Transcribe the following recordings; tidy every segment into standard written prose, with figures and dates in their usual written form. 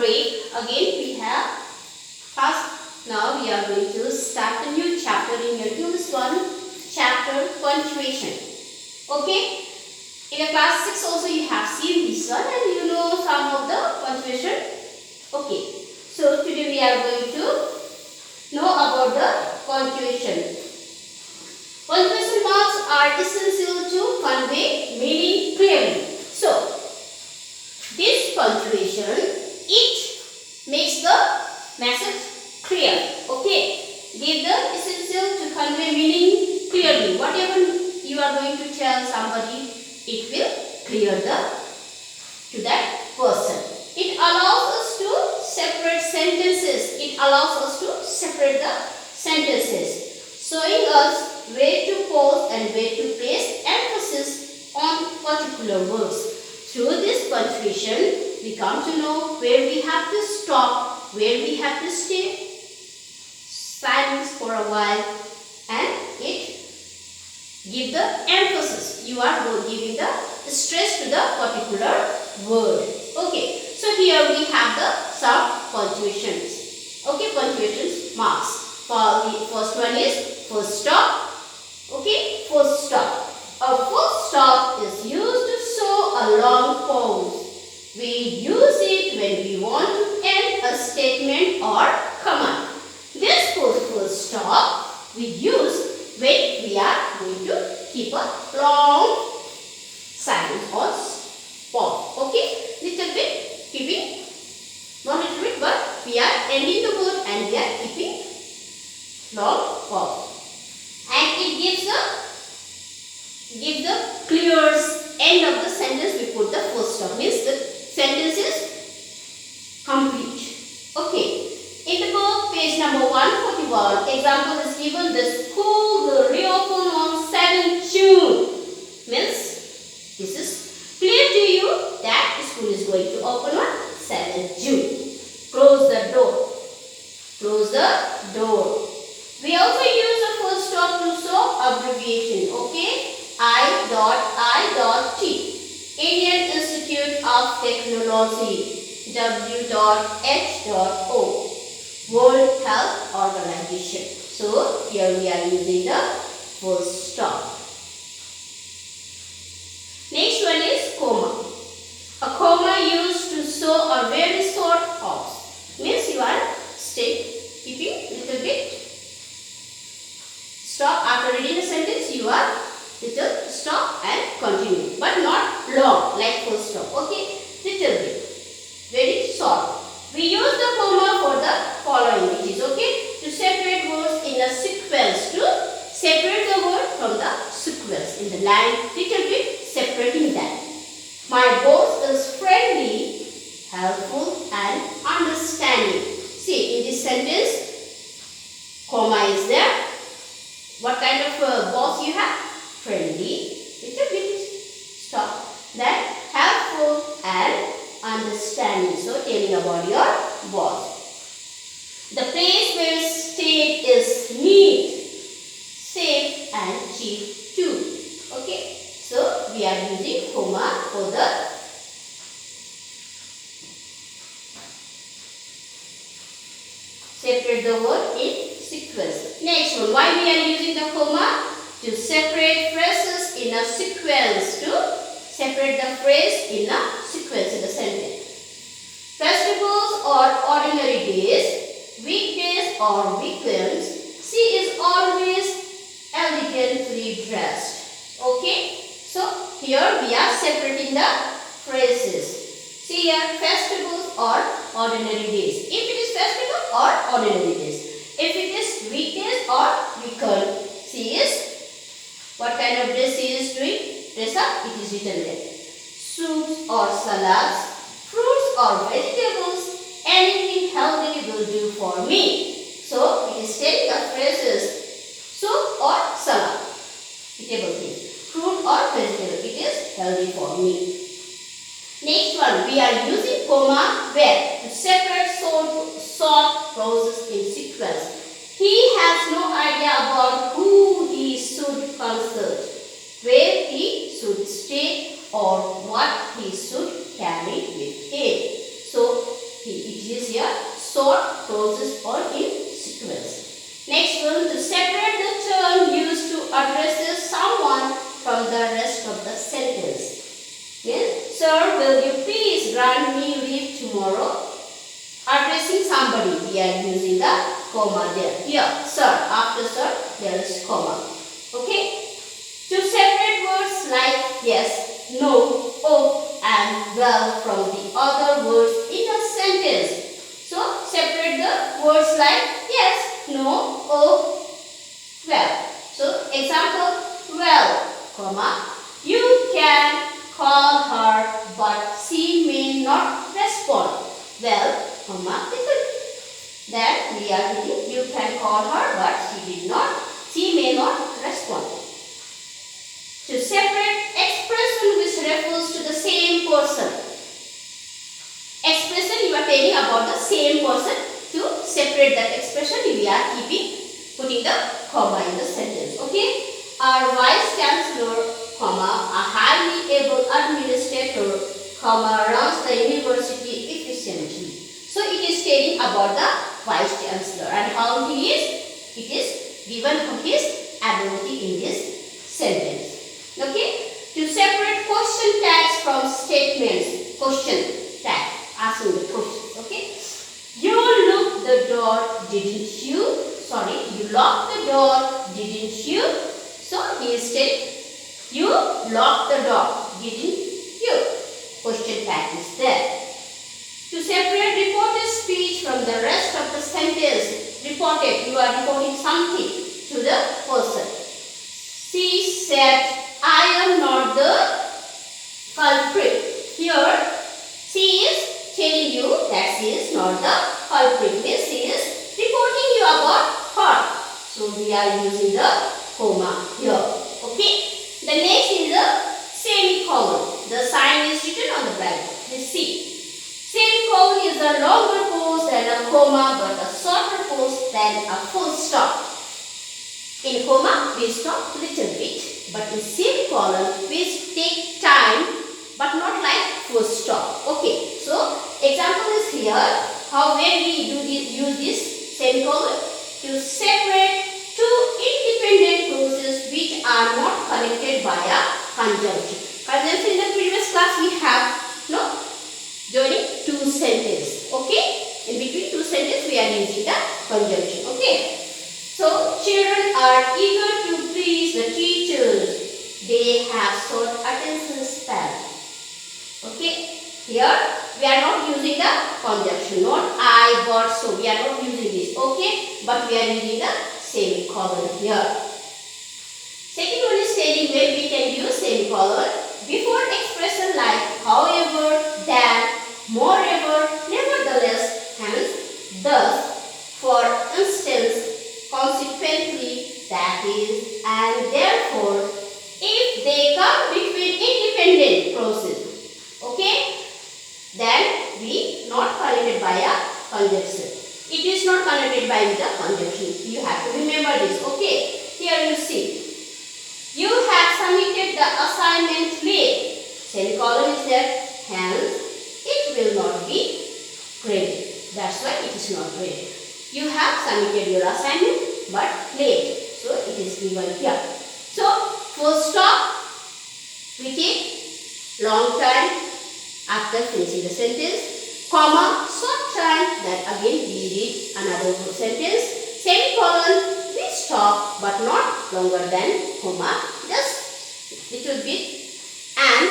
great. Again we have class. Now we are going to start a new chapter in your Unit 1 chapter punctuation. Okay. In the class 6 also you have seen this one and you know some of the punctuation. Okay. So today we are going to know about the punctuation. Punctuation marks are essential to convey meaning clearly. So this punctuation, it makes the message clear. Okay. Give the essential to convey meaning clearly. Whatever you are going to tell somebody, it will clear to that person. It allows us to separate sentences. It allows us to separate the sentences, showing us where to pause and where to place emphasis on particular words. Through this punctuation, we come to know where we have to stop, where we have to stay silence for a while, and it give the emphasis. You are giving the stress to the particular word. Okay, so here we have the some punctuations. Okay, punctuations marks. For the first one is full stop. Okay, full stop. A full stop is used to show a long pause. We use it when we want to end a statement or command. This full stop we use when we are going to keep a long silence or pause. Okay, little bit keeping, not little bit, but we are ending the word and we are keeping long pause. And it gives the clear end of the sentence. We put the full stop, means the sentence is complete. Okay. In the book, page number 141, example is given. The school will reopen on 7th June. Means this is clear to you that the school is going to open on 7th June. Close the door. Close the door. We also use a full stop to show abbreviation. Okay. I.I.T. Indian Institute of Technology. W.H.O. World Health Organization. So here we are using the full stop. Next one is comma. A comma used to show a very short pause. Means you are keeping little bit. Stop after reading the sentence. You are little stop and continue, but not long like full stop. Okay, little bit, very short. We use the comma for the following, which is okay to separate words in a sequence, to separate the word from the sequence in the line, little bit separating that. My boss is friendly, helpful and understanding. See, in this sentence, comma is there. What kind of boss you have? Friendly, little bit, stop. Then helpful and understanding. So telling about your boss. The place where you stay is neat, safe and cheap too. Okay. So we are using comma for the separate the word in sequence. Next one. Why we are using the comma? To separate phrases in a sequence. To separate the phrase in a sequence in the sentence. Festivals or ordinary days, weekdays or weekends, she is always elegantly dressed. Okay. So here we are separating the phrases. See here, festivals or ordinary days. If it is festival or ordinary days. If it is weekdays or weekend, she is, what kind of dress she is doing? Dress up, it is written there. Soups or salads, fruits or vegetables, anything healthy will do for me. So it is telling the phrases soup or salad, eatable thing. Fruit or vegetable, it is healthy for me. Next one, we are using comma where to separate short clauses in sequence. He has no idea about who he should consult, where he should stay or what he should carry with him. So It is a short process or in sequence. Next one, to separate the term used to address someone from the rest of the sentence. Yes. Sir, will you please grant me leave tomorrow? Addressing somebody, we are using the comma there. Here, sir. After sir, there is comma. Okay. To separate words like yes, no, oh, and well from the other words in a sentence. So, separate the words like yes, no, oh, well. So, example, well, comma, you can call her but she may not respond. Well, comma, then we are reading, you can call her but she may not respond. To separate expression which refers to the same person. Expression you are telling about the same person. To separate that expression we are putting the comma in the sentence. Okay. Our vice chancellor, comma, a highly able administrator, comma, runs the university efficiently. So it is telling about the vice chancellor and how he is. It is given his ability in this sentence. Okay. To separate question tags from statements. Question tag. Asking the question. Okay. You locked the door, didn't you? Sorry, you locked the door, didn't you? So he is saying, you locked the door, didn't you? Question tag is there. To separate reported speech from the rest of the sentence. Reported, you are reporting something to the person. She said, I am not the culprit. Here, she is telling you that she is not the culprit. Means she is reporting you about her. So, we are using the comma here. Okay. The next is the semicolon. The sign is written on the blackboard. Let's see. Semicolon is a longer pause than a comma but a shorter pause than a full stop. In comma, we stop little bit, but in semicolon, we take time, but not like full stop. Okay, so example is here. How when we use this semicolon to separate two independent clauses which are not connected by a conjunction. Conjunction in the previous class we have joining two sentences. Okay, in between two sentences we are using the conjunction. Okay. So, children are eager to please the teachers. They have short attention span. Okay. Here, we are not using the conjunction. Not I, but, so. We are not using this. Okay. But we are using the semicolon here. Second one is telling where we can use semicolon before expression like however, than, moreover, nevertheless, hence, thus, for instance, consequently, that is, and therefore, if they come between independent clauses, okay, then we not connected by a conjunction. It is not connected by the conjunction. You have to remember this. Okay, here you see. You have submitted the assignment late. Semicolon is there. Hence, it will not be graded. That's why it is not graded. You have submitted your assignment but late. So, it is given here. So, full stop, we take long time after finishing the sentence, comma, short time, then again we read another sentence, semicolon, we stop but not longer than comma, just little bit and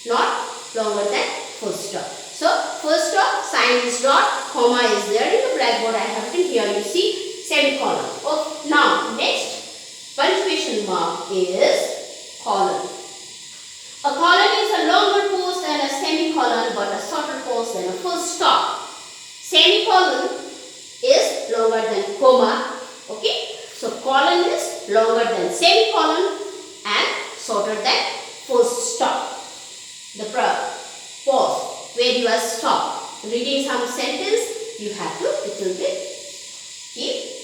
not longer than full stop. So, full stop, sign is dot, comma is there in the blackboard. I have written here, you see, semicolon. Oh, now, next, punctuation mark is colon. A colon is a longer pause than a semicolon but a shorter pause than a full stop. Semicolon is longer than comma. Okay, so colon is longer than semicolon and shorter than full stop. The pause where you are stopped reading some sentence, you have to little bit take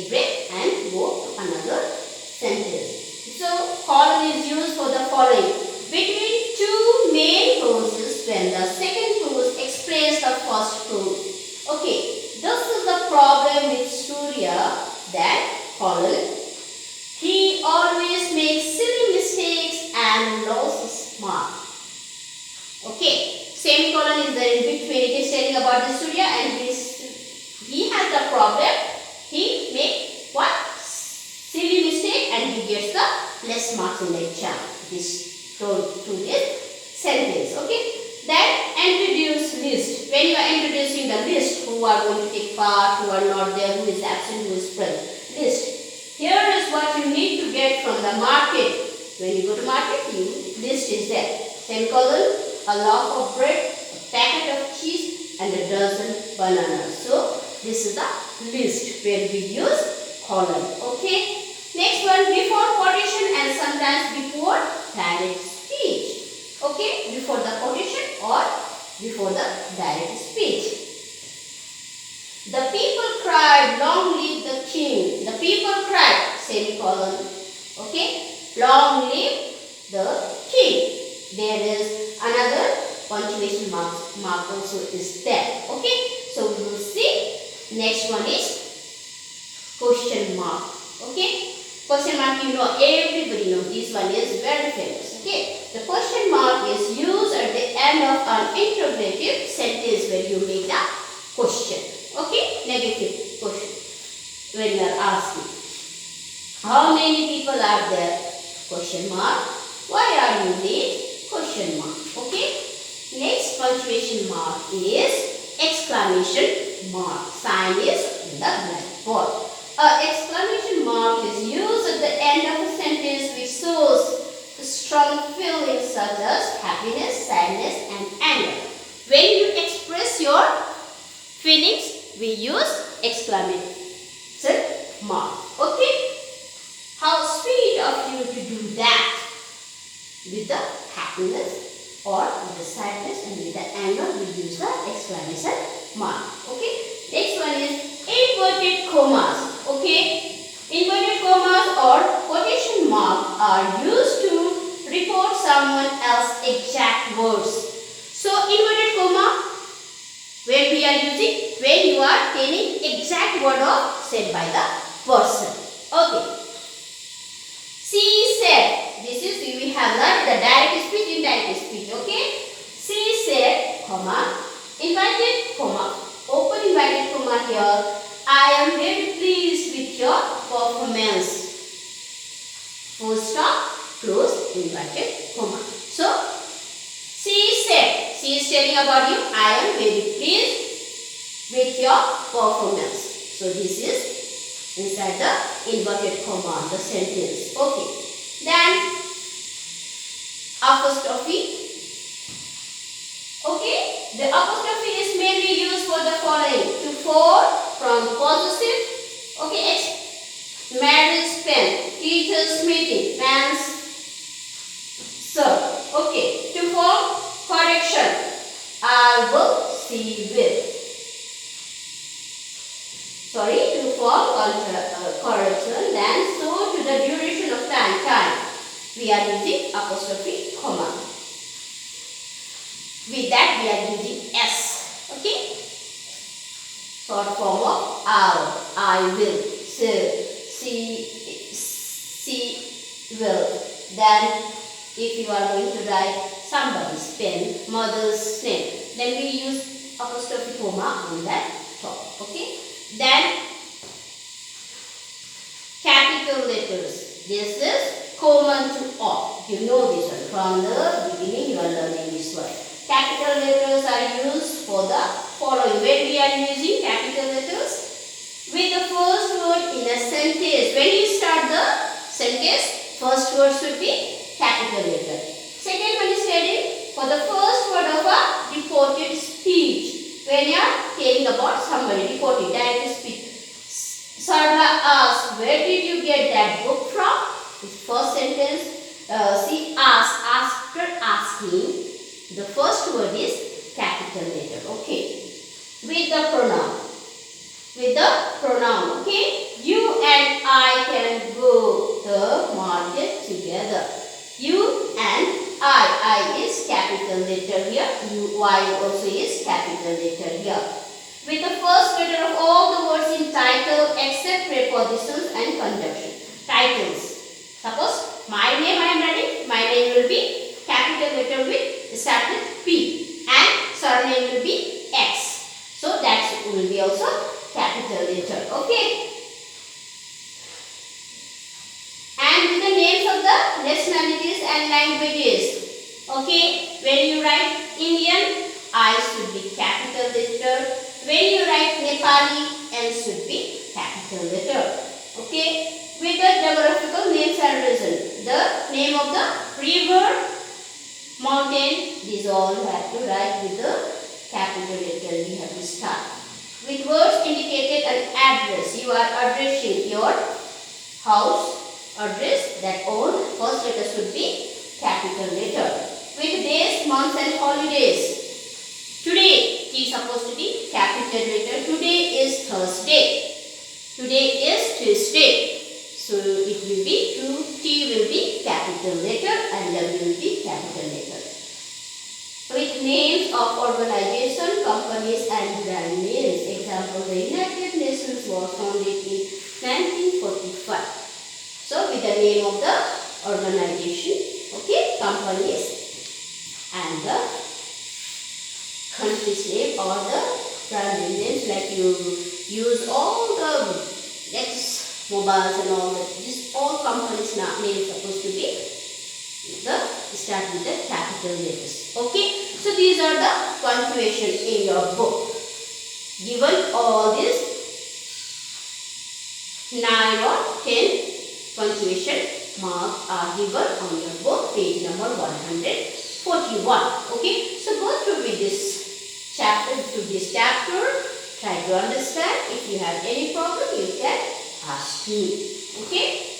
break and go to another sentence. So, colon is used for the following. Between two main clauses, when the second clause express the first truth. Okay, this is the problem with Surya, that colon. He always makes silly mistakes and loses mark. Okay, semicolon is there in between. It is telling about the Surya and he has the problem. He makes what? Silly mistake and he gets the less marks in the exam. This told to this sentence. Okay. Then introduce list. When you are introducing the list, who are going to take part, who are not there, who is absent, who is present. List. Here is what you need to get from the market. When you go to market, list is there. Semicolon, a loaf of bread, a packet of cheese, and a dozen bananas. So this is the list where we use colon. Okay. Next one, before quotation and sometimes before direct speech. Okay, before the quotation or before the direct speech. The people cried, long live the king. The people cried, semicolon. Okay, long live the king. There is another punctuation mark also is there. Okay, so we will see. Next one is question mark. Okay. Question mark, you know, everybody knows. This one is very famous. Okay. The question mark is used at the end of an interrogative sentence where you make the question. Okay. Negative question. When you are asking. How many people are there? Question mark. Why are you late? Question mark. Okay. Next punctuation mark is exclamation mark. Sign is in the blackboard. An exclamation mark is used at the end of a sentence which shows strong feelings such as happiness, sadness, and anger. When you express your feelings, we use exclamation mark. Okay? How sweet of you to do that. With the happiness or with the sadness and with the anger, we use the exclamation mark. Okay? Next one is inverted commas. Okay, inverted commas or quotation mark are used to report someone else's exact words. So, inverted comma, where we are using, when you are telling exact word of said by the person. Okay. She said, this is, we have learned the direct speech, indirect speech. Okay. She said, comma, invited comma, open invited comma here. I am very pleased with your performance. Full stop, close, inverted comma. So, she said, she is telling about you, I am very pleased with your performance. So, this is inside the inverted comma, the sentence. Okay. Then, apostrophe. Okay. The apostrophe is mainly used for the following. To for, from possessive, okay, marriage pen, teacher's meeting, man's sir, okay, to form correction, I will, she will, sorry, to form correction, then so to the duration of time, we are using apostrophe comma, with that we are using S, okay. Short form of I will, she will. Then if you are going to write somebody's pen, mother's name, then we use apostrophe comma on that top. Okay. Then capital letters. This is common to all. You know this one. From the beginning you are learning this one. Capital letters are used for the following. When we are using capital letters, with the first word in a sentence. When you start the sentence, first word should be capital letter. Second one is telling for the first word of a reported speech. When you are telling about somebody, reported, direct speech. Sarla asked, where did you get that book from? His first sentence, she asked, after asking, the first word is capital letter. Okay. With the pronoun. With the pronoun. Okay. You and I can go the market together. You and I is capital letter here. Y also is capital letter here. With the first letter of all the words in title except prepositions and conjunction. Titles. Suppose my name I am writing. My name will be capital letter with start with P and surname will be X. So that will be also capital letter. Okay. And with the names of the nationalities and languages. Okay. When you write Indian, I should be capital letter. When you write Nepali, N should be capital letter. Okay. With the geographical names and region, the name of the river, mountain, these all have to write with the capital letter. We have to start. With words indicated an address, you are addressing your house, address, that all first letter should be capital letter. With days, months and holidays. Today, T is supposed to be capital letter. Today is Thursday. Today is Tuesday. So it will be T will be capital letter and W will be capital letter. With names of organization, companies and brand names. Example, the United Nations was founded in 1945. So with the name of the organization, okay, companies and the country's name or the brand names, like you use all the mobiles and all that. This all companies' names supposed to be start with the capital letters. Okay, so these are the punctuation in your book. Given all these 9 or 10 punctuation marks are given on your book, page number 141. Okay, so go through with this chapter. Try to understand. If you have any problem, you can ask me. Okay.